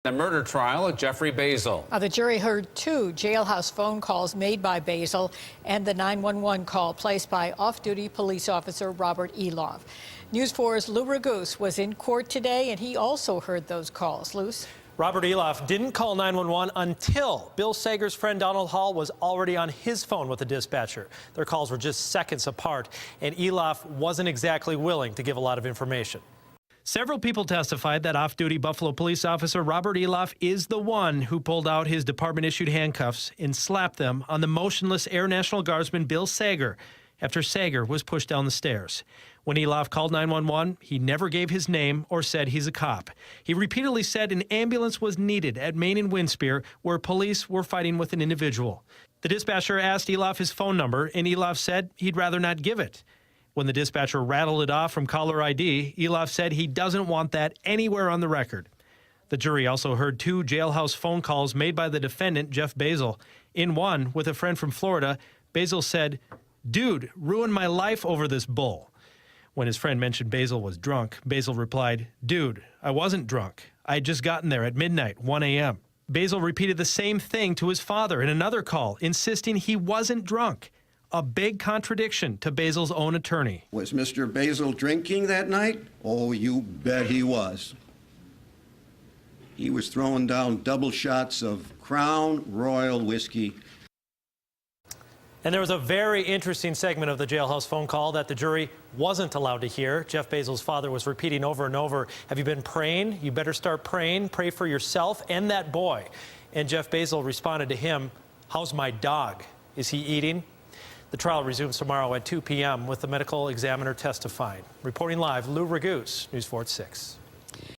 The murder trial of Jeffrey Basil. The jury heard 2 jailhouse phone calls made by Basil and the 911 call placed by off-duty police officer Robert Eloff. News 4's Lou Raguse was in court today, and he also heard those calls. Luce? Robert Eloff didn't call 911 until Bill Sager's friend Donald Hall was already on his phone with the dispatcher. Their calls were just seconds apart, and Eloff wasn't exactly willing to give a lot of information. Several people testified that off-duty Buffalo police officer Robert Eloff is the one who pulled out his department-issued handcuffs and slapped them on the motionless Air National Guardsman Bill Sager after Sager was pushed down the stairs. When Eloff called 911, he never gave his name or said he's a cop. He repeatedly said an ambulance was needed at Main and Winspear, where police were fighting with an individual. The dispatcher asked Eloff his phone number, and Eloff said he'd rather not give it. When the dispatcher rattled it off from caller ID, Eloff said he doesn't want that anywhere on the record. The jury also heard 2 jailhouse phone calls made by the defendant, Jeff Basil. In one, with a friend from Florida, Basil said, "Dude, ruined my life over this bull." When his friend mentioned Basil was drunk, Basil replied, "Dude, I wasn't drunk. I had just gotten there at midnight, 1 a.m. Basil repeated the same thing to his father in another call, insisting he wasn't drunk. A big contradiction to Basil's own attorney. Was Mr. Basil drinking that night? Oh, you bet he was. He was throwing down double shots of Crown Royal whiskey. And there was a very interesting segment of the jailhouse phone call that the jury wasn't allowed to hear. Jeff Basil's father was repeating over and over, "Have you been praying? You better start praying. Pray for yourself and that boy." And Jeff Basil responded to him, "How's my dog? Is he eating?" The trial resumes tomorrow at 2 p.m. with the medical examiner testifying. Reporting live, Lou Raguse, News 4 at 6.